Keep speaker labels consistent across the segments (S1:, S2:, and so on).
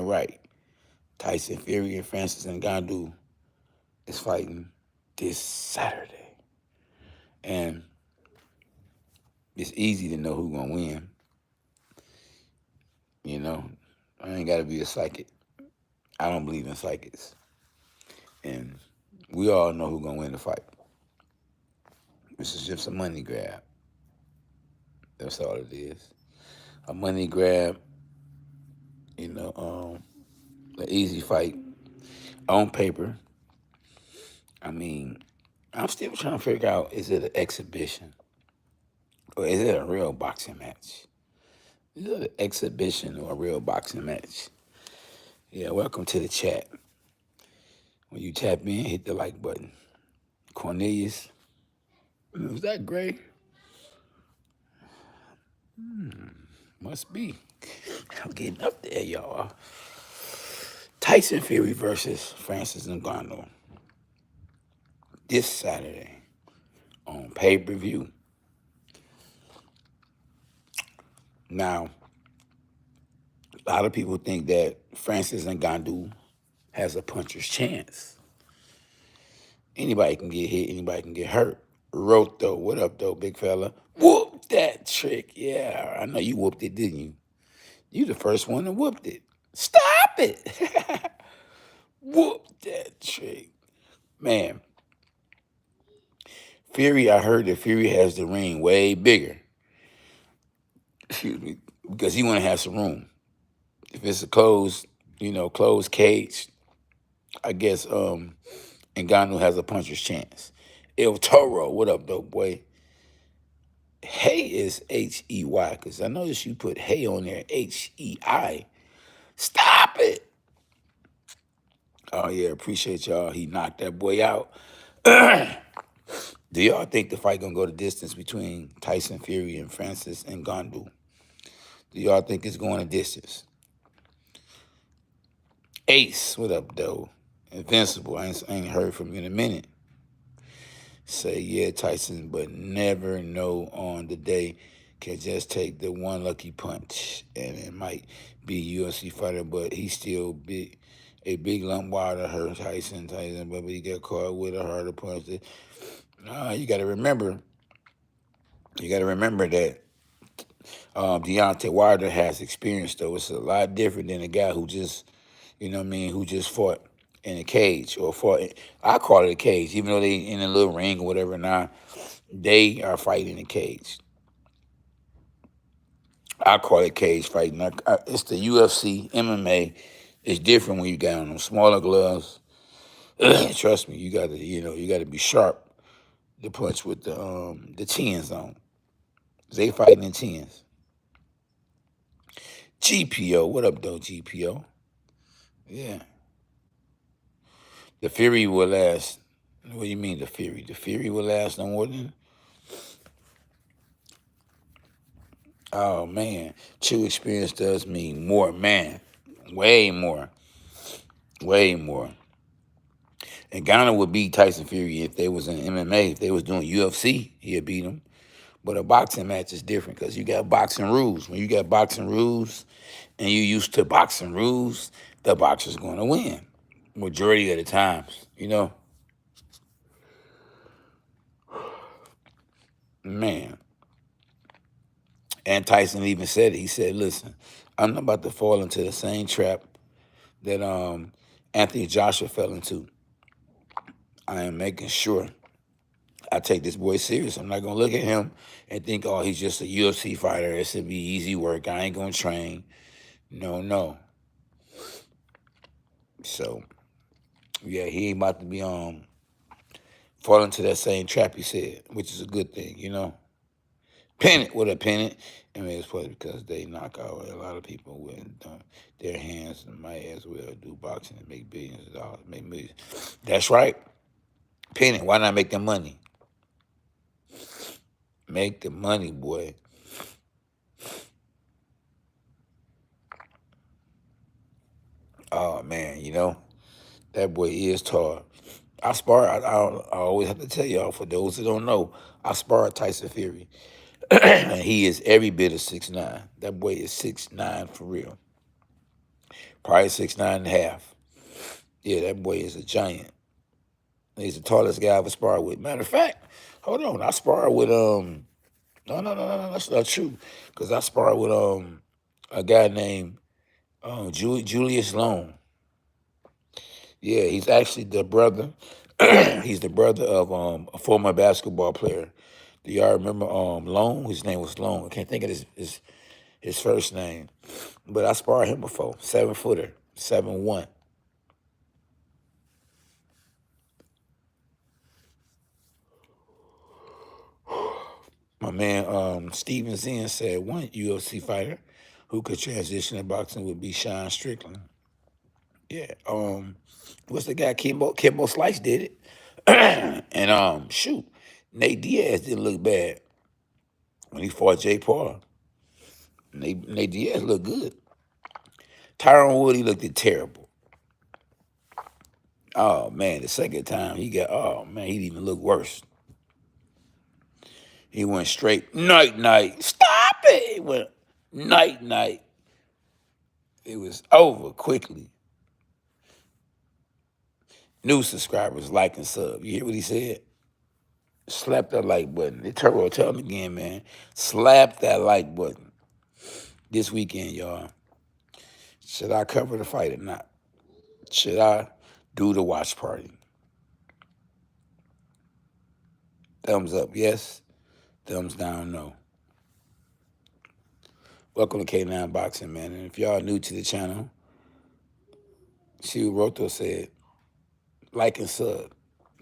S1: right. Tyson Fury and Francis Ngannou is fighting this Saturday. And it's easy to know who's going to win. You know, I ain't got to be a psychic. I don't believe in psychics. And we all know who's going to win the fight. This is just a money grab. That's all it is. A money grab, an easy fight on paper. I mean, I'm still trying to figure out, is it an exhibition or is it a real boxing match? Is it an exhibition or a real boxing match? Yeah, welcome to the chat. When you tap in, hit the like button. Cornelius, was that Gray? Must be. I'm getting up there, y'all. Tyson Fury versus Francis Ngannou this Saturday on pay-per-view. Now, a lot of people think that Francis Ngannou has a puncher's chance. Anybody can get hit, anybody can get hurt. Roto, what up, though, big fella? Whoop that trick. Yeah, I know you whooped it, didn't you? You the first one that whooped it. Stop it. Whoop that trick. Man, Fury, I heard that Fury has the ring way bigger. Excuse me, because he want to have some room. If it's a closed cage, I guess Ngannou has a puncher's chance. El Toro, what up, dope boy? Hey is H-E-Y, because I noticed you put hey on there, H-E-I. Stop it. Oh, yeah, appreciate y'all. He knocked that boy out. Do y'all think the fight going to go the distance between Tyson Fury and Francis Ngannou? Do y'all think it's going a distance? Ace, what up, though? Invincible, I ain't heard from you in a minute. Say, yeah, Tyson, but never know on the day. Can just take the one lucky punch. And it might be UFC fighter, but he's still big. A big lump water hurt Tyson, but he got caught with a harder punch. You got to remember that Deontay Wilder has experience, though. It's a lot different than a guy who just, who just fought in a cage or fought. I call it a cage, even though they in a little ring or whatever. Now, they are fighting in a cage. I call it cage fighting. It's the UFC, MMA. It's different when you got on them smaller gloves. Trust me, you got to be sharp to punch with the chins on. They fighting in chins. GPO, what up, though, GPO? Yeah. The Fury will last. What do you mean, the Fury? The Fury will last no more than. Oh, man. True experience does mean more, man. Way more. Way more. And Ngannou would beat Tyson Fury if they was in MMA. If they was doing UFC, he'd beat him. But a boxing match is different because you got boxing rules. When you got boxing rules and you used to boxing rules, the boxer's going to win. Majority of the times, Man. And Tyson even said it. He said, listen, I'm not about to fall into the same trap that Anthony Joshua fell into. I am making sure I take this boy serious. I'm not going to look at him and think, oh, he's just a UFC fighter. It's going to be easy work. I ain't going to train. No. So, yeah, he ain't about to be fall into that same trap he said, which is a good thing, Pennant, what up, Pennant? I mean, it's probably because they knock out a lot of people with their hands and might as well do boxing and make billions of dollars, make millions. That's right. Pennant, why not make the money? Make the money, boy. Oh, man, that boy is tall. I always have to tell y'all, for those who don't know, I sparred Tyson Fury. And he is every bit of 6'9". That boy is 6'9" for real. Probably 6'9.5". Yeah, that boy is a giant. He's the tallest guy I ever sparred with. Matter of fact, hold on, I sparred with no, that's not true. Cause I sparred with a guy named Julius Long. Yeah, he's actually the brother. He's the brother of a former basketball player. Do y'all remember Long? His name was Long. I can't think of his first name. But I sparred him before. 7-footer. 7'1". My man Steven Zen said one UFC fighter who could transition to boxing would be Sean Strickland. Yeah. What's the guy? Kimbo Slice did it. And shoot, Nate Diaz didn't look bad when he fought Jay Paul. Nate Diaz looked good. Tyron Wood, he looked terrible. Oh man, the second time he got, oh man, he even looked worse. He went straight night. Stop it! He went night. It was over quickly. New subscribers, like and sub. You hear what he said? Slap that like button. They Turbo, tell him again, man. Slap that like button. This weekend, y'all. Should I cover the fight or not? Should I do the watch party? Thumbs up, yes. Thumbs down, no. Welcome to K9 Boxing, man. And if y'all new to the channel, see what Roto said. Like and sub.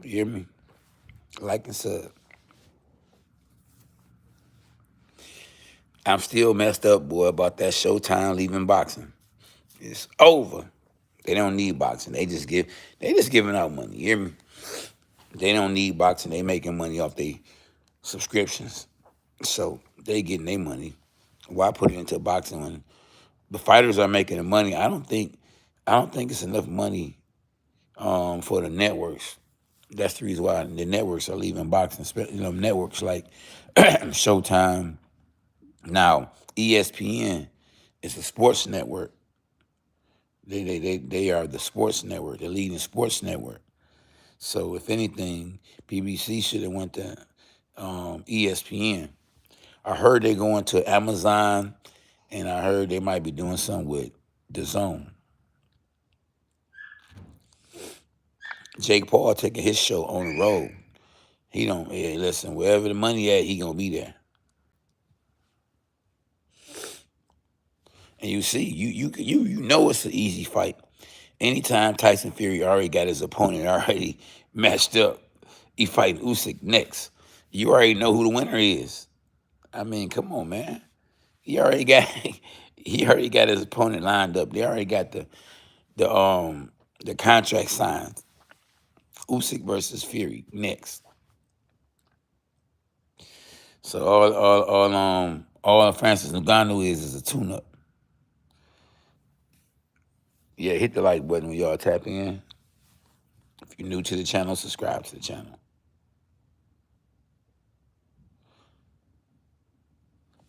S1: You hear me? Like and sub. I'm still messed up, boy, about that Showtime leaving boxing. It's over. They don't need boxing. They just giving out money. You hear me? They don't need boxing. They making money off their subscriptions. So they getting their money. Why put it into boxing when the fighters are making the money? I don't think it's enough money for the networks. That's the reason why the networks are leaving boxing. You know, networks like Showtime. Now, ESPN is a sports network. They are the sports network, the leading sports network. So if anything, BBC should have went to ESPN. I heard they're going to Amazon, and I heard they might be doing something with DAZN. Jake Paul taking his show on the road. He don't, hey, listen, wherever the money at, he gonna be there. And you see, you know it's an easy fight. Anytime Tyson Fury already got his opponent already matched up, he fighting Usyk next. You already know who the winner is. I mean, come on, man. He already got his opponent lined up. They already got the contract signed. Usyk versus Fury next. So all Francis Ngannou is a tune-up. Yeah, hit the like button when y'all tap in. If you're new to the channel, subscribe to the channel.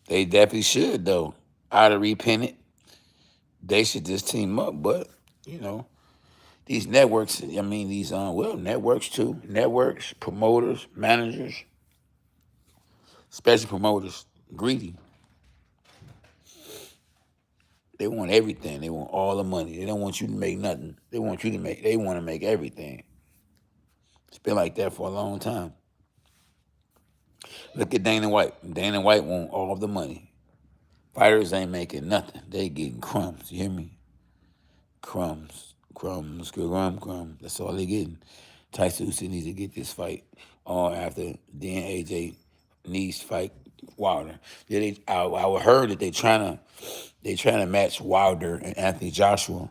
S1: They definitely should, though. Out of repentant, they should just team up. But, you know, these networks, I mean, these, networks too. Networks, promoters, managers, especially promoters, greedy. They want everything. They want all the money. They don't want you to make nothing. They want to make everything. It's been like that for a long time. Look at Dana White. Dana White want all the money. Fighters ain't making nothing. They getting crumbs. You hear me? Crumbs. That's all they getting. Tyson needs to get this fight on after then AJ needs to fight Wilder. Yeah, I heard that they trying to match Wilder and Anthony Joshua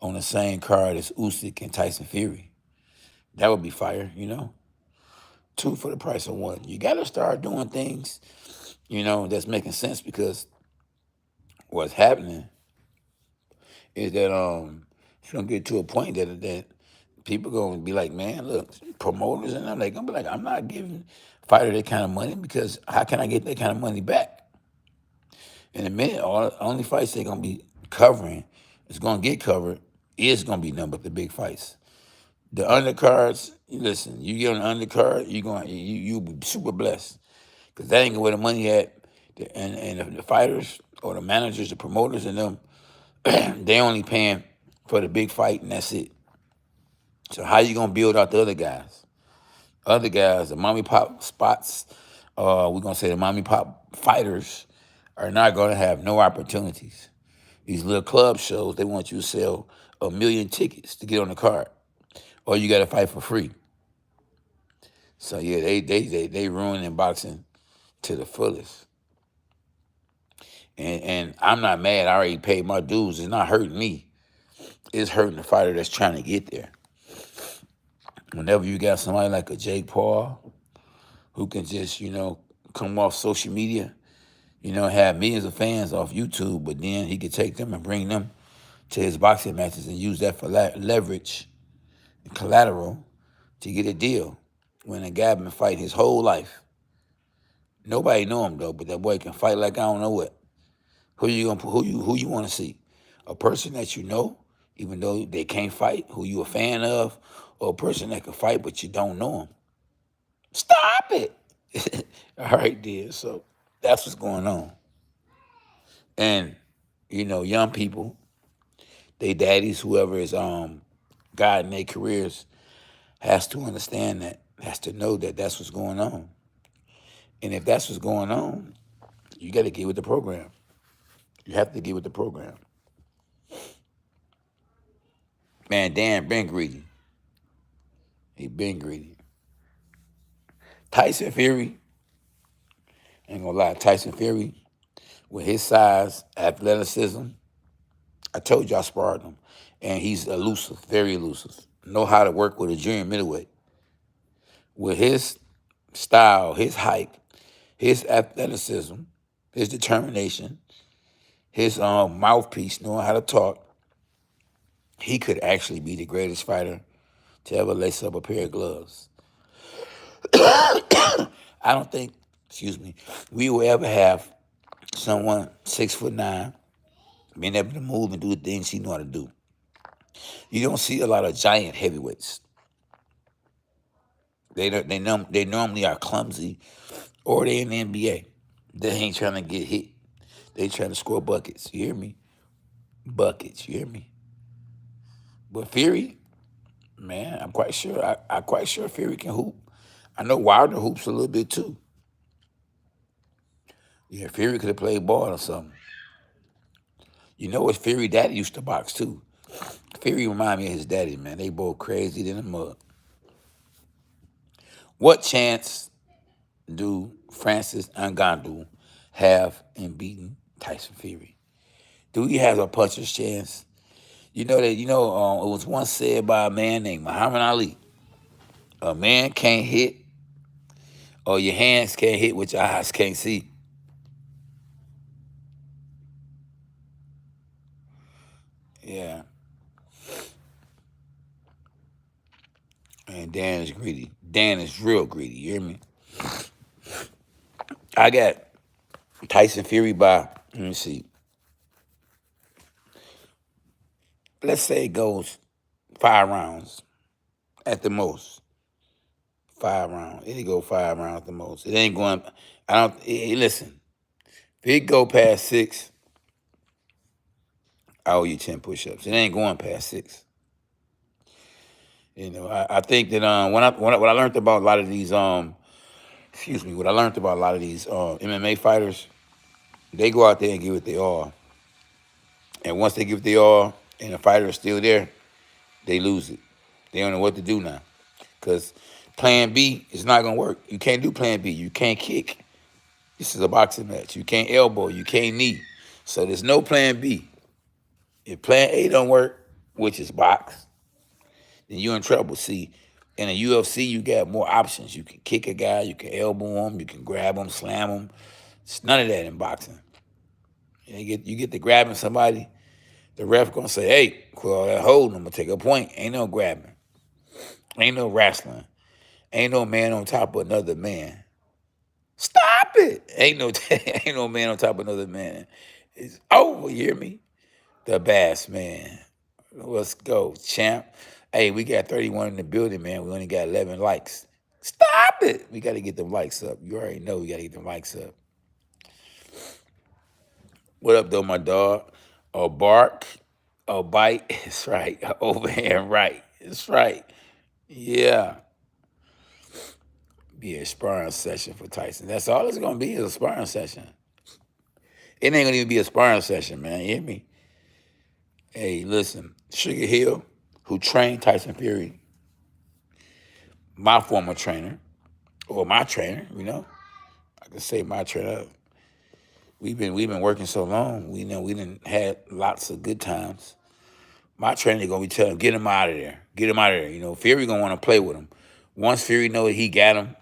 S1: on the same card as Usyk and Tyson Fury. That would be fire, you know? 2 for the price of 1. You got to start doing things, you know, that's making sense, because what's happening is that it's gonna get to a point that people gonna be like, man, look, promoters and them, they gonna be like, I'm not giving fighter that kind of money, because how can I get that kind of money back? In a minute, all only fights they're gonna be covering is going to get covered is going to be nothing but the big fights. The undercards, listen, you get on the undercard, you be super blessed because that ain't where the money at. And the fighters or the managers, the promoters, and them, they only paying for the big fight, and that's it. So how you gonna build out the other guys? Other guys, the mommy pop spots, we're gonna say the mommy pop fighters are not gonna have no opportunities. These little club shows, they want you to sell 1 million tickets to get on the card, or you got to fight for free. So yeah, they ruining boxing to the fullest. And I'm not mad. I already paid my dues. It's not hurting me. It's hurting the fighter that's trying to get there. Whenever you got somebody like a Jake Paul who can just, come off social media, have millions of fans off YouTube, but then he could take them and bring them to his boxing matches and use that for leverage and collateral to get a deal. When a guy been fighting his whole life, nobody know him though, but that boy can fight like I don't know what. Who you want to see? A person that you know, even though they can't fight, who you a fan of, or a person that can fight but you don't know him? Stop it. All right, dear. So that's what's going on. And young people, they daddies, whoever is guiding their careers, has to understand that, has to know that that's what's going on. And if that's what's going on, you got to get with the program. You have to get with the program. Man, Dan been greedy. He been greedy. Tyson Fury, ain't gonna lie, Tyson Fury, with his size, athleticism, I told you I sparred him. And he's elusive, very elusive. Know how to work with a junior middleweight. With his style, his height, his athleticism, his determination, his mouthpiece, knowing how to talk, he could actually be the greatest fighter to ever lace up a pair of gloves. I don't think, we will ever have someone 6'9", being able to move and do the things he know how to do. You don't see a lot of giant heavyweights. They normally are clumsy, or they in the NBA. They ain't trying to get hit. They trying to score buckets. You hear me? Buckets. You hear me? But Fury, man, I'm quite sure. I'm quite sure Fury can hoop. I know Wilder hoops a little bit too. Yeah, Fury could have played ball or something. You know what? Fury daddy used to box too. Fury remind me of his daddy, man. They both crazy than a mug. What chance do Francis Ngannou have in beating Tyson Fury? Do he have a puncher's chance? It was once said by a man named Muhammad Ali. A man can't hit, or your hands can't hit what your eyes can't see. Yeah. And Dan is greedy. Dan is real greedy. You hear me? I got Tyson Fury by, let me see. Let's say it goes 5 rounds at the most. 5 rounds. It'll go 5 rounds at the most. It ain't going, listen, if it go past 6, I owe you 10 push-ups. It ain't going past 6. I think that what I learned about a lot of these what I learned about a lot of these MMA fighters, they go out there and give it their all. And once they give it their all and the fighter is still there, they lose it. They don't know what to do now. Because plan B is not going to work. You can't do plan B. You can't kick. This is a boxing match. You can't elbow. You can't knee. So there's no plan B. If plan A don't work, which is box, then you're in trouble. See, in a UFC, you got more options. You can kick a guy. You can elbow him. You can grab him, slam him. It's none of that in boxing. You get to grabbing somebody, the ref going to say, hey, well, that holding him will take a point. Ain't no grabbing. Ain't no wrestling. Ain't no man on top of another man. Stop it. Ain't no man on top of another man. It's over, you hear me? The Bass, man. Let's go, champ. Hey, we got 31 in the building, man. We only got 11 likes. Stop it. We got to get them likes up. You already know we got to get them likes up. What up, though, my dog? A bark, a bite. It's right. A overhand right. It's right. Yeah. Be a sparring session for Tyson. That's all it's going to be is a sparring session. It ain't going to even be a sparring session, man. You hear me? Hey, listen. Sugar Hill, who trained Tyson Fury, my former trainer, or my trainer, I can say my trainer. We've been working so long. We didn't had lots of good times. My trainer gonna be telling him, get him out of there. Get him out of there. Fury gonna want to play with him. Once Fury know he got him,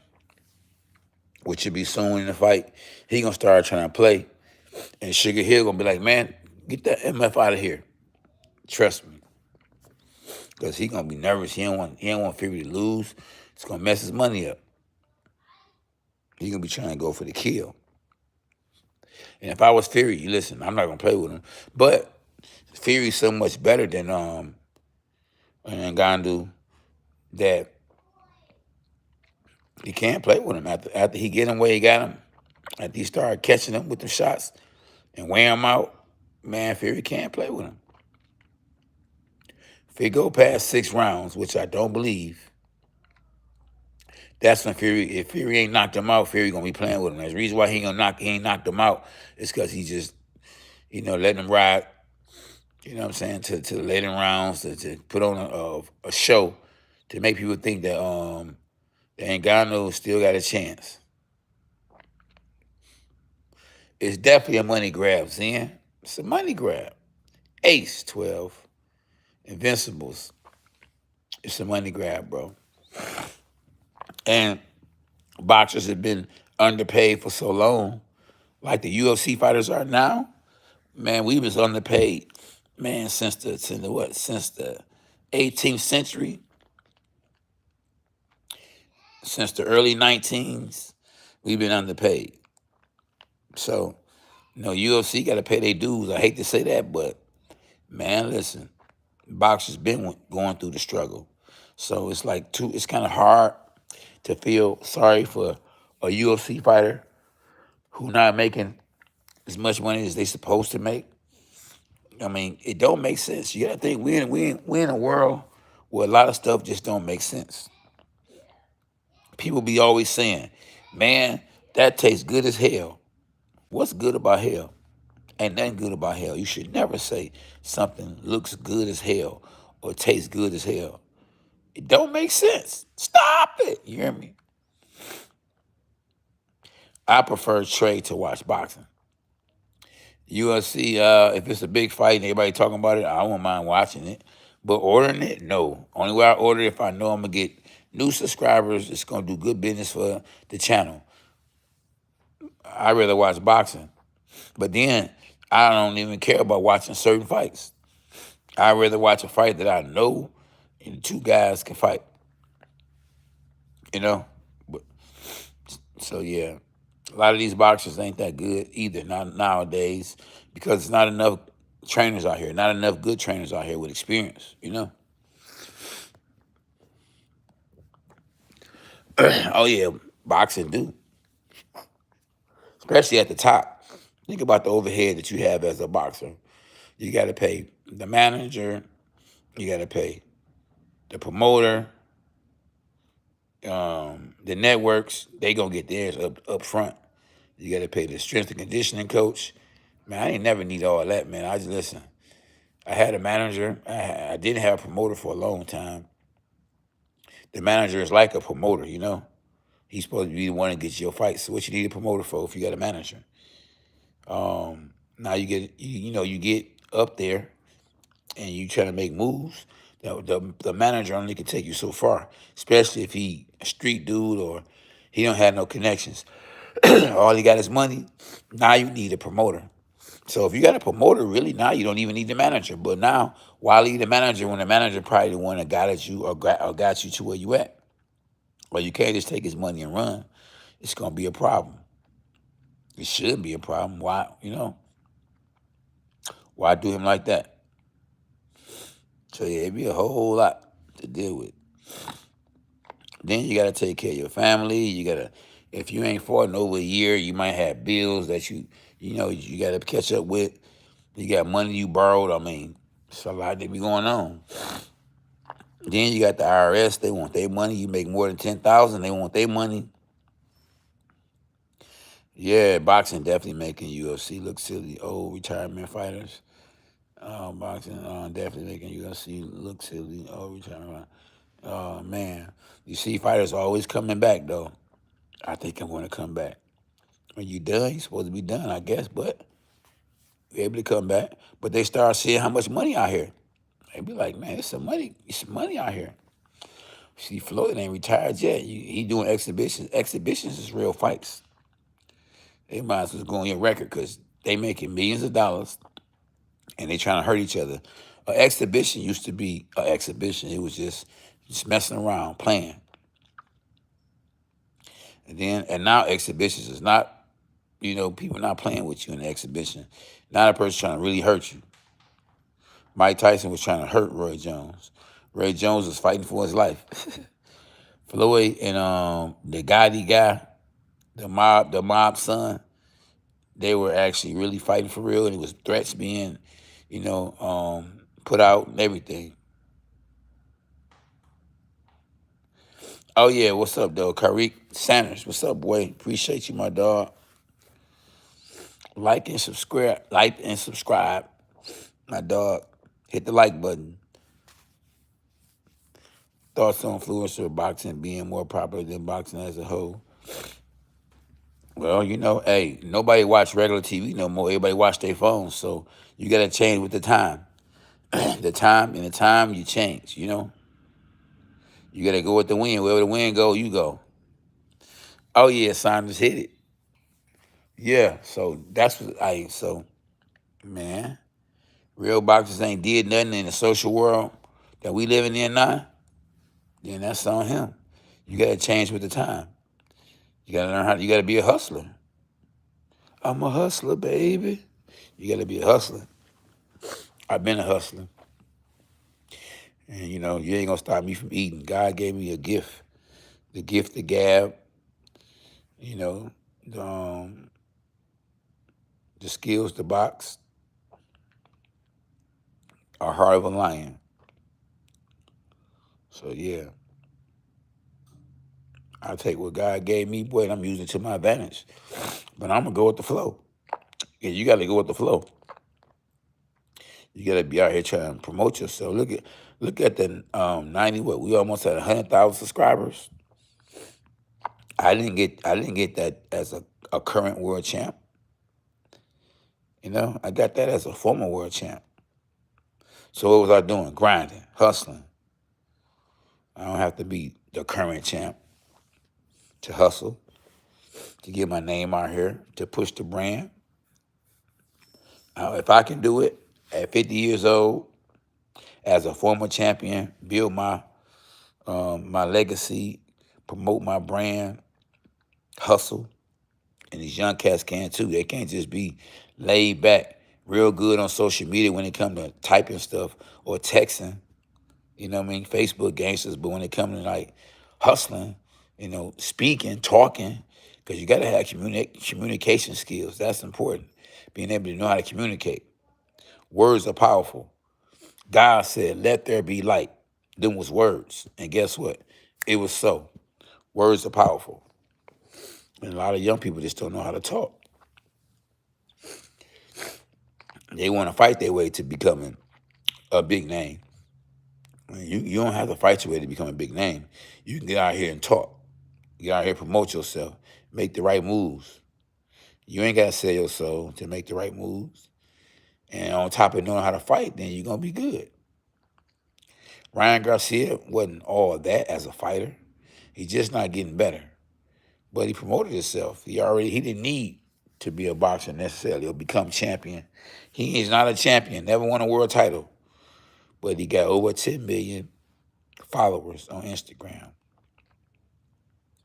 S1: which should be soon in the fight, he gonna start trying to play. And Sugar Hill gonna be like, man, get that MF out of here. Trust me. Because he gonna be nervous. He don't want Fury to lose. It's gonna mess his money up. He gonna be trying to go for the kill. And if I was Fury, listen, I'm not gonna play with him. But Fury's so much better than Ngannou that he can't play with him. After he get him where he got him, after he started catching him with the shots and wearing him out, man, Fury can't play with him. If he go past 6 rounds, which I don't believe, that's when if Fury ain't knocked him out, Fury gonna be playing with him. That's the reason why he ain't knocked him out is because he just, letting him ride, what I'm saying, to the later rounds, to put on a show to make people think that Ngannou still got a chance. It's definitely a money grab, Zen. It's a money grab. Ace 12. Invincibles. It's a money grab, bro. And boxers have been underpaid for so long, like the UFC fighters are now. Man, we was underpaid, man, since the 18th century, since the early 19s. We've been underpaid. So, UFC got to pay their dues. I hate to say that, but man, listen, boxers been going through the struggle. So it's it's kind of hard to feel sorry for a UFC fighter who not making as much money as they supposed to make. I mean, it don't make sense. You got to think we in a world where a lot of stuff just don't make sense. People be always saying, man, that tastes good as hell. What's good about hell? Ain't nothing good about hell. You should never say something looks good as hell or tastes good as hell. It don't make sense. Stop it. You hear me? I prefer trade to watch boxing. UFC, if it's a big fight and everybody talking about it, I won't mind watching it. But ordering it, no. Only way I order it if I know I'm going to get new subscribers. It's going to do good business for the channel. I'd rather watch boxing. But then I don't even care about watching certain fights. I'd rather watch a fight that I know and the two guys can fight. But, so, yeah. A lot of these boxers ain't that good either, not nowadays, because there's not enough trainers out here, not enough good trainers out here with experience, Oh, yeah, boxing do, especially at the top. Think about the overhead that you have as a boxer. You got to pay the manager, you got to pay the promoter, the networks, they going to get theirs up front. You got to pay the strength and conditioning coach. Man, I ain't never need all that, man. I just listen. I had a manager. I didn't have a promoter for a long time. The manager is like a promoter, He's supposed to be the one that gets your fights. So what you need a promoter for if you got a manager? Now you get up there and you try to make moves. The manager only can take you so far, especially if he a street dude or he don't have no connections. All he got is money. Now you need a promoter. So if you got a promoter, really, now you don't even need the manager. But now, why leave the manager when the manager probably the one that got you or got you to where you at? Well, you can't just take his money and run. It's going to be a problem. It should be a problem. Why Why do him like that? So yeah, it'd be a whole lot to deal with. Then you gotta take care of your family. You gotta, if you ain't fought in over a year, you might have bills that you gotta catch up with. You got money you borrowed. I mean, it's a lot that be going on. Then you got the IRS. They want their money. You make more than 10,000, they want their money. Yeah, boxing definitely making UFC look silly. Old retirement fighters. Boxing definitely making UFC look silly. Old retirement. Oh man, you see, fighters always coming back though. I think I'm going to come back. When you done, you're supposed to be done, I guess. But you're able to come back. But they start seeing how much money out here. They be like, man, it's some money. It's some money out here. See, Floyd ain't retired yet. He doing exhibitions. Exhibitions is real fights. They might as well go on your record because they making millions of dollars and they trying to hurt each other. An exhibition used to be an exhibition. It was just messing around, playing. And now exhibitions is not, people not playing with you in the exhibition. Not a person trying to really hurt you. Mike Tyson was trying to hurt Roy Jones. Roy Jones was fighting for his life. Floyd and the Gotti guy, the mob son, they were actually really fighting for real, and it was threats being, put out and everything. Oh yeah, what's up, though? Karik Sanders, what's up, boy? Appreciate you, my dog. Like and subscribe, my dog. Hit the like button. Thoughts on influencer boxing being more popular than boxing as a whole? Well, hey, nobody watch regular TV no more. Everybody watch their phones, so you got to change with the time. The time you change. You got to go with the wind. Wherever the wind go, you go. Oh yeah, Sanders hit it. Yeah, so that's what man, real boxers ain't did nothing in the social world that we living in now. Then that's on him. You got to change with the time. You got to learn you got to be a hustler. I'm a hustler, baby. You got to be a hustler. I've been a hustler. And, you ain't going to stop me from eating. God gave me a gift. The gift of gab, the, um, the skills to box, a heart of a lion. So, yeah. I take what God gave me, boy, and I'm using it to my advantage. But I'm going to go with the flow. Yeah, you got to go with the flow. You got to be out here trying to promote yourself. Look at the 90, what, we almost had 100,000 subscribers. I didn't get that as a current world champ. I got that as a former world champ. So what was I doing? Grinding, hustling. I don't have to be the current champ to hustle, to get my name out here, to push the brand. If I can do it at 50 years old, as a former champion, build my legacy, promote my brand, hustle, and these young cats can too. They can't just be laid back, real good on social media when it comes to typing stuff or texting. You know what I mean? Facebook gangsters, but when it comes to like hustling, speaking, talking, because you got to have communication skills. That's important. Being able to know how to communicate. Words are powerful. God said, let there be light. Them was words. And guess what? It was so. Words are powerful. And a lot of young people just don't know how to talk. They want to fight their way to becoming a big name. You don't have to fight your way to become a big name. You can get out here and talk. Get out here, promote yourself, make the right moves. You ain't got to sell your soul to make the right moves. And on top of knowing how to fight, then you're going to be good. Ryan Garcia wasn't all that as a fighter. He's just not getting better. But he promoted himself. He didn't need to be a boxer necessarily or become champion. He is not a champion, never won a world title. But he got over 10 million followers on Instagram.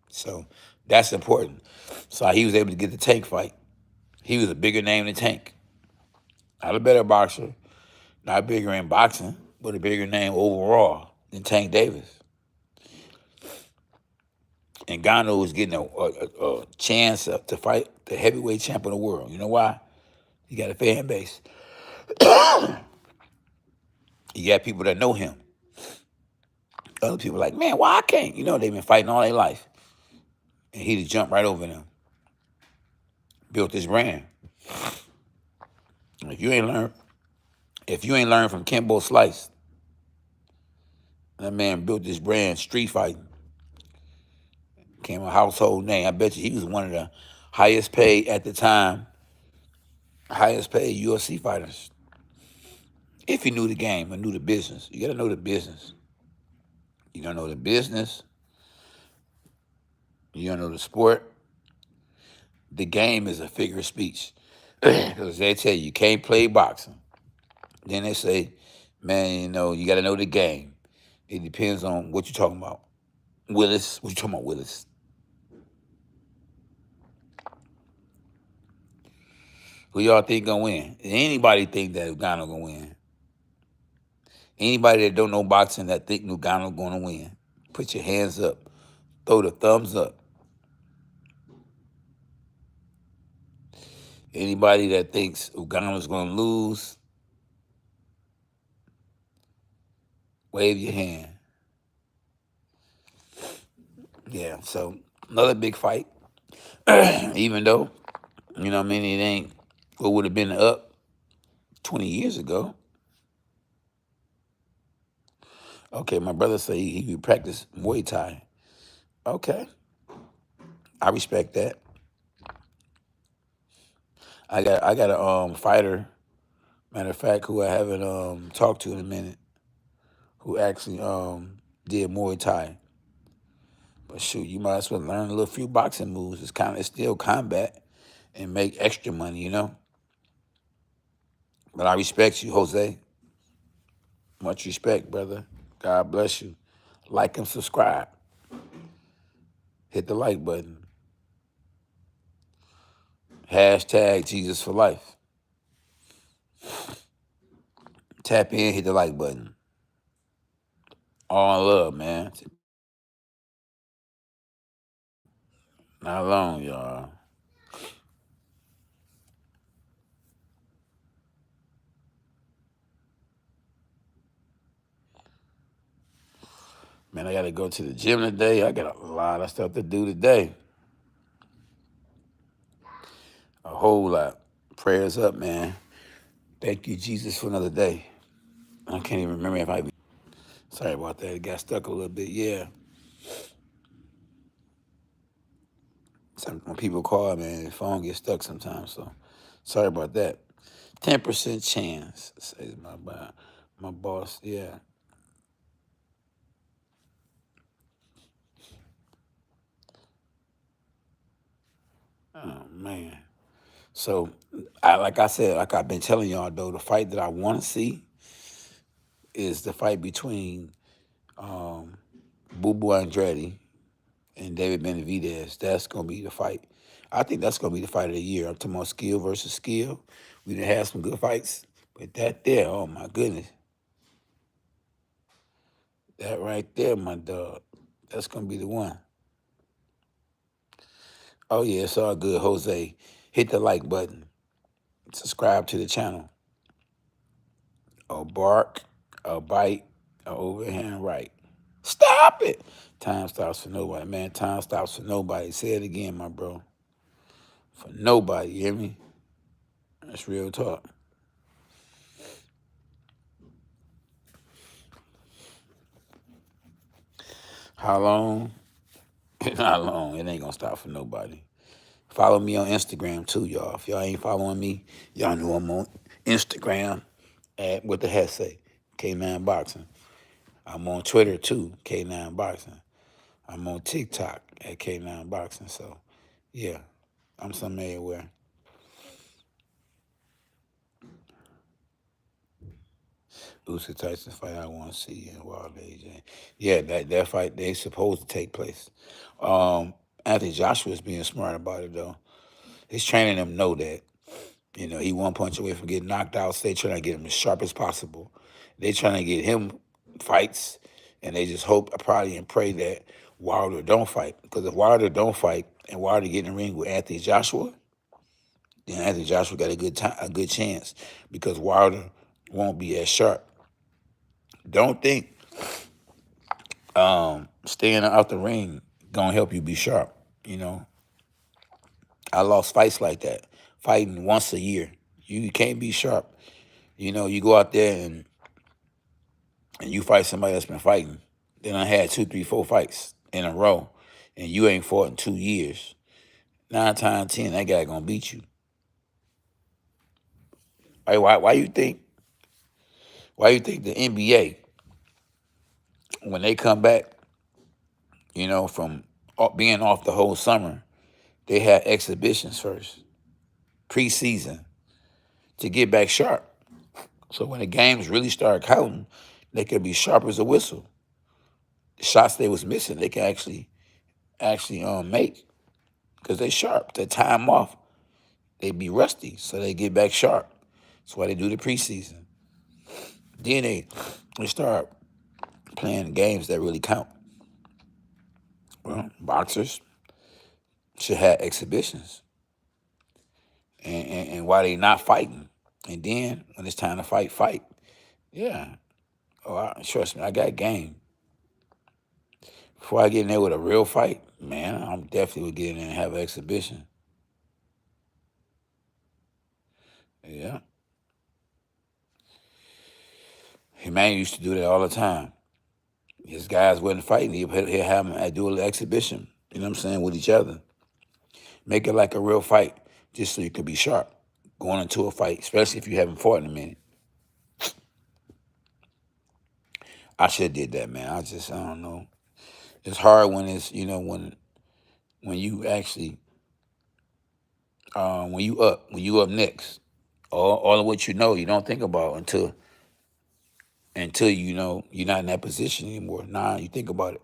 S1: So that's important. So he was able to get the Tank fight. He was a bigger name than Tank. Not a better boxer, not bigger in boxing, but a bigger name overall than Tank Davis. And Ngannou is getting a chance to fight the heavyweight champ of the world. You know why? He got a fan base. He got people that know him. Other people are like, man, why I can't? You know, they've been fighting all their life. And he just jumped right over them. Built his brand. If you ain't learned from Kimbo Slice, that man built this brand, street fighting. Became a household name. I bet you he was one of the highest paid at the time, highest paid UFC fighters. If he knew the game and knew the business. You got to know the business. You don't know the business. You don't know the sport. The game is a figure of speech. Because they tell you can't play boxing. Then they say, man, you know, you got to know the game. It depends on what you're talking about. Willis, what you talking about, Willis? Who y'all think gonna win? Anybody think that Ngannou gonna win? Anybody that don't know boxing that think Ngannou gonna win? Put your hands up. Throw the thumbs up. Anybody that thinks Ngannou's gonna lose, wave your hand. Yeah, so another big fight. Even though, you know what I mean, it ain't what would have been up 20 years ago. Okay, my brother say he practice Muay Thai. Okay, I respect that. I got a fighter, matter of fact, who I haven't talked to in a minute, who actually did Muay Thai. But shoot, you might as well learn a little few boxing moves. It's still combat and make extra money, you know. But I respect you, Jose. Much respect, brother. God bless you. Like and subscribe. Hit the like button. Hashtag Jesus for life. Tap in, hit the like button. All love, man. Not long, y'all. Man, I got to go to the gym today. I got a lot of stuff to do today. A whole lot. Prayers up, man. Thank you, Jesus, for another day. I can't even remember if I... Sorry about that. It got stuck a little bit. Yeah. When people call, man, the phone gets stuck sometimes. So sorry about that. 10% chance, says my boss. Yeah. Oh, man. So, like I said, like I've been telling y'all, though, the fight that I want to see is the fight between Boo Boo Andrade and David Benavidez. That's going to be the fight. I think that's going to be the fight of the year. I'm talking about skill versus skill. We done had some good fights, but that there, oh, my goodness. That right there, my dog. That's going to be the one. Oh, yeah, it's all good, Jose. Hit the like button. Subscribe to the channel. A bark, a bite, a overhand right. Stop it. Time stops for nobody, man. Time stops for nobody. Say it again, my bro. For nobody, you hear me? That's real talk. How long? Not long. It ain't gonna stop for nobody. Follow me on Instagram too, y'all. If y'all ain't following me, y'all know I'm on Instagram at what the heck say, K9 Boxing. I'm on Twitter too, K9 Boxing. I'm on TikTok at K9 Boxing. So, yeah, I'm some everywhere. Who's the Tyson fight I want to see in Wild Age? Yeah, that fight, they supposed to take place. Anthony Joshua's being smart about it, though. His training them know that. You know, he one punch away from getting knocked out. So they trying to get him as sharp as possible. They trying to get him fights, and they just hope, probably, and pray that Wilder don't fight. Because if Wilder don't fight and Wilder get in the ring with Anthony Joshua, then Anthony Joshua got a good chance because Wilder won't be as sharp. Don't think staying out the ring gonna help you be sharp. You know, I lost fights like that, fighting once a year. You can't be sharp. You know, you go out there and you fight somebody that's been fighting. Then I had 2, 3, 4 fights in a row, and you ain't fought in 2 years. 9 times 10, that guy gonna beat you. Why you think? Why you think the NBA, when they come back, you know, from being off the whole summer, they had exhibitions first, preseason, to get back sharp. So when the games really start counting, they could be sharp as a whistle. The shots they was missing, they can actually make because they sharp. They time off, they be rusty, so they get back sharp. That's why they do the preseason. Then they start playing games that really count. Well, boxers should have exhibitions, and why they not fighting. And then when it's time to fight. Yeah. Oh, trust me, I got game. Before I get in there with a real fight, man, I'm definitely would get in there and have an exhibition. Yeah. Man used to do that all the time. His guys wasn't fighting. He'll have them do an exhibition, you know what I'm saying, with each other. Make it like a real fight, just so you could be sharp going into a fight, especially if you haven't fought in a minute. I should have did that, man. I don't know. It's hard when it's, you know, when you actually, when you up next, all of what you know, you don't think about until you know you're not in that position anymore. Nah, you think about it.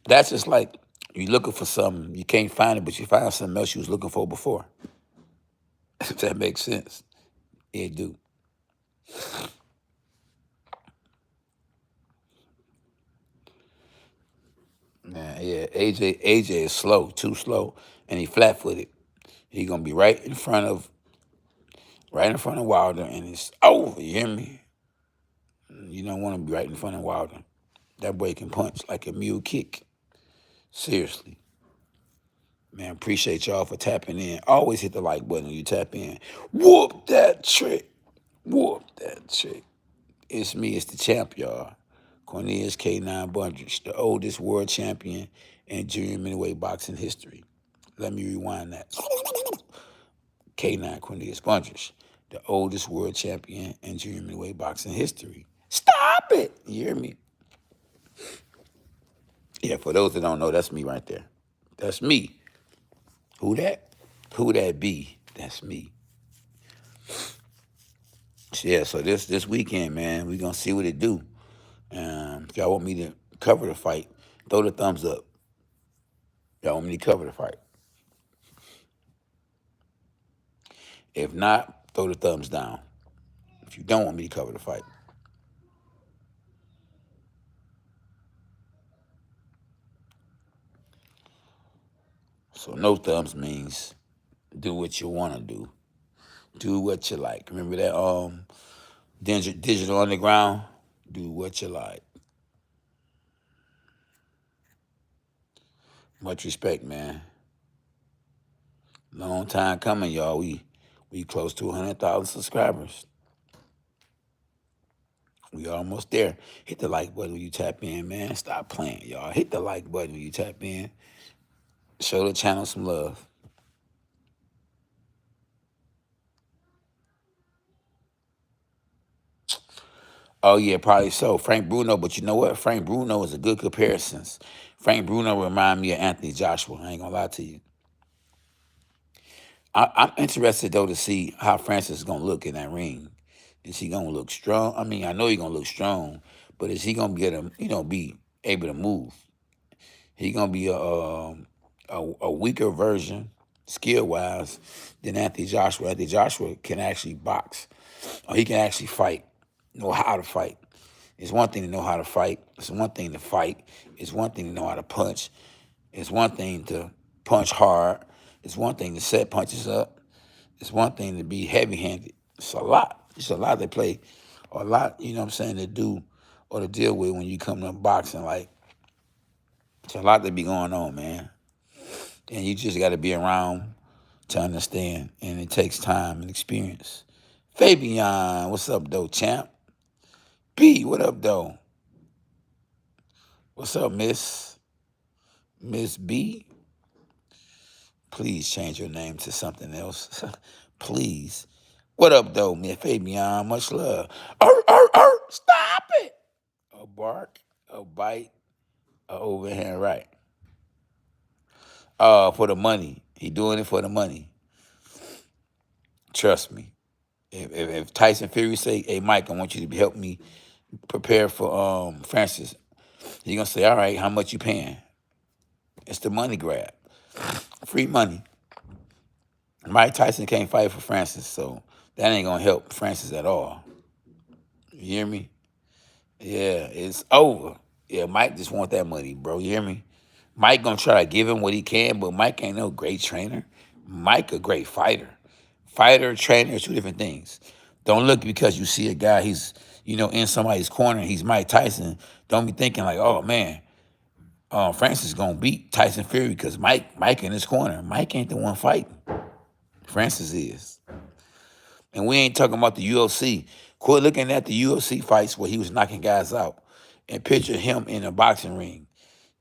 S1: That's just like you're looking for something, you can't find it, but you find something else you was looking for before. If that makes sense. It do. Man, yeah, AJ is slow, too slow, and he flat footed. He gonna be right in front of Wilder, and it's over. You hear me? You don't want to be right in front of Wilder. That boy can punch like a mule kick. Seriously. Man, appreciate y'all for tapping in. Always hit the like button when you tap in. Whoop that trick. Whoop that trick. It's me, it's the champ, y'all. Cornelius K9 Bundrich, the oldest world champion in junior middleweight boxing history. Let me rewind that. K9 Cornelius Bundrich, the oldest world champion in junior middleweight boxing history. Stop it! You hear me? Yeah, for those that don't know, that's me right there. That's me. Who that? Who that be? That's me. Yeah, so this weekend, man, we gonna see what it do. If y'all want me to cover the fight, throw the thumbs up. Y'all want me to cover the fight. If not, throw the thumbs down. If you don't want me to cover the fight. So no thumbs means do what you want to do. Do what you like. Remember that Digital Underground? Do what you like. Much respect, man. Long time coming, y'all. We close to 100,000 subscribers. We almost there. Hit the like button when you tap in, man. Stop playing, y'all. Hit the like button when you tap in. Show the channel some love. Oh, yeah, probably so. Frank Bruno, but you know what? Frank Bruno is a good comparison. Frank Bruno remind me of Anthony Joshua. I ain't gonna lie to you. I'm interested, though, to see how Francis is gonna look in that ring. Is he gonna look strong? I mean, I know he's gonna look strong, but is he gonna be able to move? He gonna be a weaker version skill-wise, than Anthony Joshua. Anthony Joshua can actually box, or he can actually fight, know how to fight. It's one thing to know how to fight. It's one thing to fight. It's one thing to know how to punch. It's one thing to punch hard. It's one thing to set punches up. It's one thing to be heavy-handed. It's a lot. It's a lot to play, or a lot, you know what I'm saying, to do or to deal with when you come to boxing. Like, it's a lot to be going on, man. And you just got to be around to understand, and it takes time and experience. Fabian, what's up, though, champ? B, what up, though? What's up, Miss B? Please change your name to something else. Please. What up, though, Miss Fabian? Much love. Stop it. A bark, a bite, a overhand right. For the money. He doing it for the money. Trust me. If Tyson Fury say, hey, Mike, I want you to help me prepare for Francis, he's going to say, all right, how much you paying? It's the money grab. Free money. Mike Tyson can't fight for Francis, so that ain't going to help Francis at all. You hear me? Yeah, it's over. Yeah, Mike just want that money, bro. You hear me? Mike going to try to give him what he can, but Mike ain't no great trainer. Mike a great fighter. Fighter, trainer are two different things. Don't look because you see a guy, he's, in somebody's corner, he's Mike Tyson. Don't be thinking like, oh, man, Francis is going to beat Tyson Fury because Mike in his corner. Mike ain't the one fighting. Francis is. And we ain't talking about the UFC. Quit looking at the UFC fights where he was knocking guys out and picture him in a boxing ring.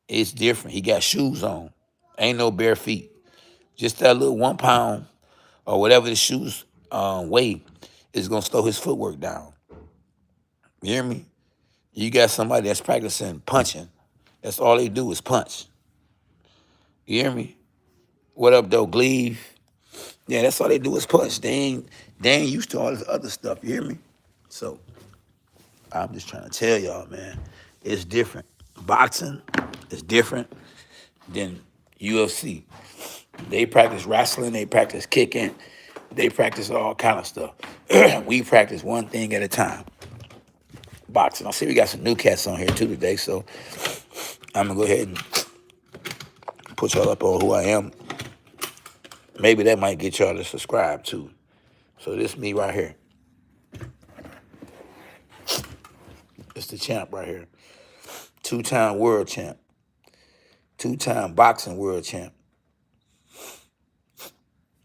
S1: It's different. He got shoes on. Ain't no bare feet. Just that little 1 pound or whatever the shoes weigh is going to slow his footwork down. You hear me? You got somebody that's practicing punching. That's all they do is punch. You hear me? What up, though, Gleave? Yeah, that's all they do is punch. They ain't used to all this other stuff. You hear me? So I'm just trying to tell y'all, man, it's different. Boxing is different than UFC. They practice wrestling. They practice kicking. They practice all kind of stuff. We practice one thing at a time. Boxing. I see we got some new cats on here too today, so I'm gonna go ahead and put y'all up on who I am. Maybe that might get y'all to subscribe too. So this me right here. It's the champ right here. 2-time world champ. 2-time boxing world champ.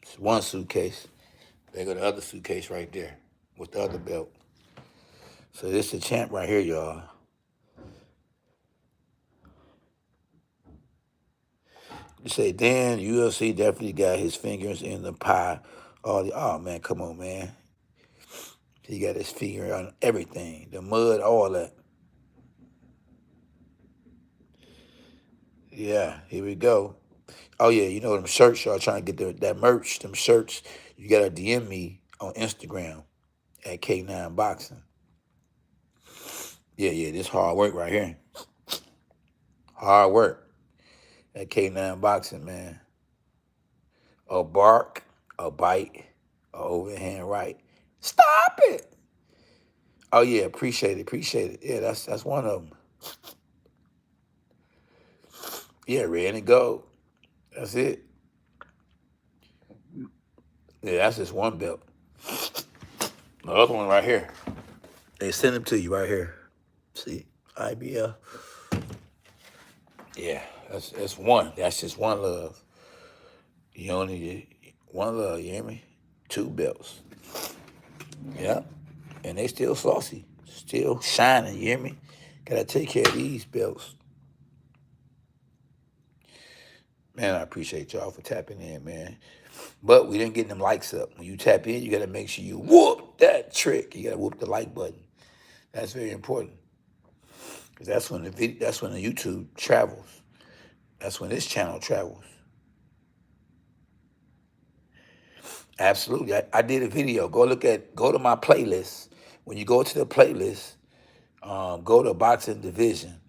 S1: It's one suitcase. They got the other suitcase right there with the other belt. So this is the champ right here, y'all. You say, Dan, UFC definitely got his fingers in the pie. Oh, man, come on, man. He got his finger on everything. The mud, all that. Yeah, here we go. Oh, yeah, them shirts, y'all trying to get that merch, them shirts. You got to DM me on Instagram at K9 Boxing. Yeah, this hard work right here. Hard work at K9 Boxing, man. A bark, a bite, a overhand right. Stop it. Oh, yeah, appreciate it. Yeah, that's one of them. Yeah, red and gold. That's it. Yeah, that's just one belt. The other one right here. They send them to you right here. See, IBF. Yeah, that's one. That's just one love. You only get one love, you hear me? 2 belts. Yeah. And they still saucy. Still shining, you hear me? Gotta take care of these belts. Man, I appreciate y'all for tapping in, man. But we didn't get them likes up. When you tap in, you gotta make sure you whoop that trick. You gotta whoop the like button. That's very important. Because that's when the YouTube travels. That's when this channel travels. Absolutely. I did a video. Go to my playlist. When you go to the playlist, go to Boxing Division.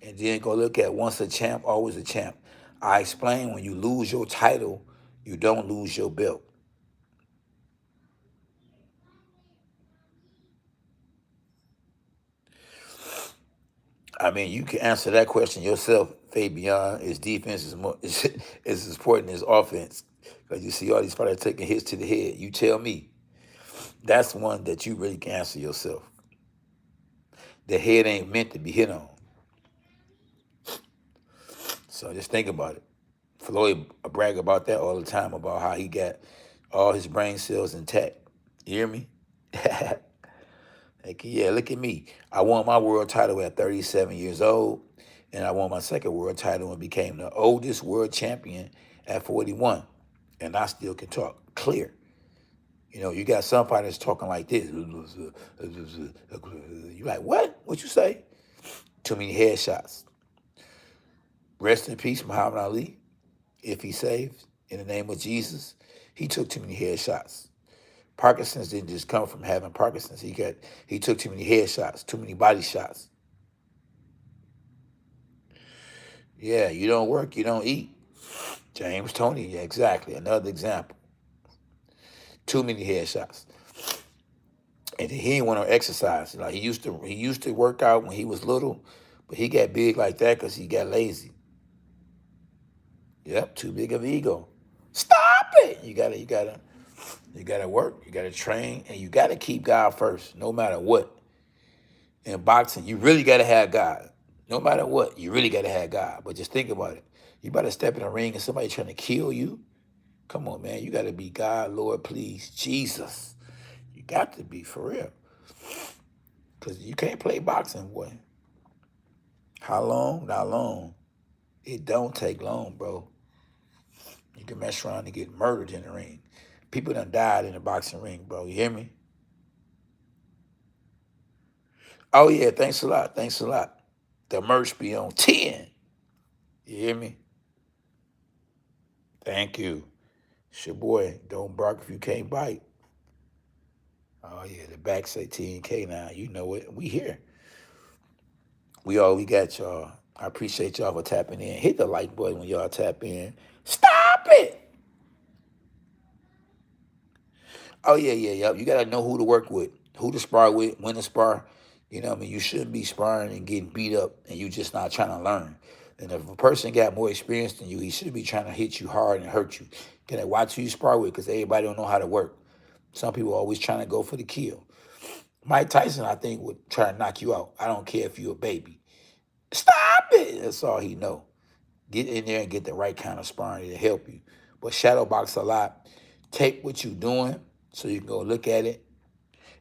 S1: And then go look at Once a Champ, Always a Champ. I explain when you lose your title, You don't lose your belt. I mean, you can answer that question yourself, Fabian. Is defense is more is as important as offense? Because you see all these fighters taking hits to the head. You tell me. That's one that you really can answer yourself. The head ain't meant to be hit on. So just think about it. Floyd brag about that all the time, about how he got all his brain cells intact. You hear me? Like, yeah, look at me. I won my world title at 37 years old, and I won my second world title and became the oldest world champion at 41. And I still can talk clear. You know, you got some fighters talking like this. You like, what? What you say? Too many headshots. Rest in peace, Muhammad Ali. If he saved, in the name of Jesus, he took too many headshots. Parkinson's didn't just come from having Parkinson's. He took too many headshots, too many body shots. Yeah, you don't work, you don't eat. James Toney, yeah, exactly. Another example. Too many headshots. And he ain't want to exercise. Like he used to work out when he was little, but he got big like that because he got lazy. Yep, too big of ego. Stop it. You gotta work, you gotta train, and you gotta keep God first, no matter what. In boxing, you really gotta have God. No matter what, you really gotta have God. But just think about it. You better step in a ring and somebody trying to kill you. Come on, man. You gotta be God, Lord, please, Jesus. You got to be for real. Because you can't play boxing, boy. How long? Not long. It don't take long, bro. You can mess around and get murdered in the ring. People done died in the boxing ring, bro. You hear me? Oh, yeah. Thanks a lot. Thanks a lot. The merch be on 10. You hear me? Thank you. It's your boy. Don't bark if you can't bite. Oh, yeah. The back say 10K now. You know it. We here. We got y'all. I appreciate y'all for tapping in. Hit the like button when y'all tap in. Stop it. Oh, yeah, yeah, yeah. You got to know who to work with, who to spar with, when to spar. You know what I mean? You shouldn't be sparring and getting beat up and you just not trying to learn. And if a person got more experience than you, he should be trying to hit you hard and hurt you. Can I watch who you spar with? Because everybody don't know how to work. Some people are always trying to go for the kill. Mike Tyson, I think, would try to knock you out. I don't care if you're a baby. Stop it. That's all he know. Get in there and get the right kind of sparring to help you. But shadow box a lot. Take what you're doing so you can go look at it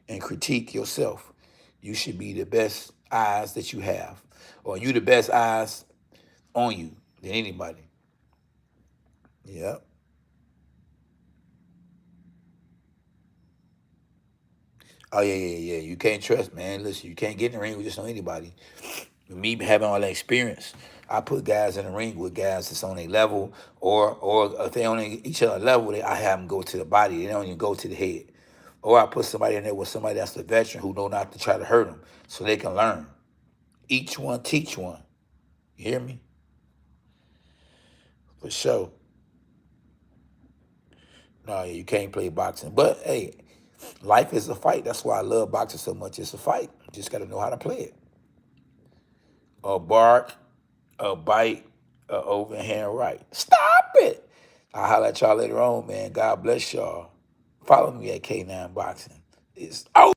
S1: and critique yourself. You should be the best eyes that you have. Or you the best eyes on you than anybody. Yep. Oh, yeah, yeah, yeah. You can't trust, man. Listen, you can't get in the ring with just on anybody. With me having all that experience, I put guys in the ring with guys that's on a level, or if they on each other level, I have them go to the body. They don't even go to the head. Or I put somebody in there with somebody that's a veteran who know not to try to hurt them so they can learn. Each one teach one. You hear me? For sure. No, you can't play boxing. But hey, life is a fight. That's why I love boxing so much. It's a fight. You just got to know how to play it. A bark, a bite, a overhand right. Stop it. I'll holler at y'all later on, man. God bless y'all. Follow me at K9 Boxing. It's over.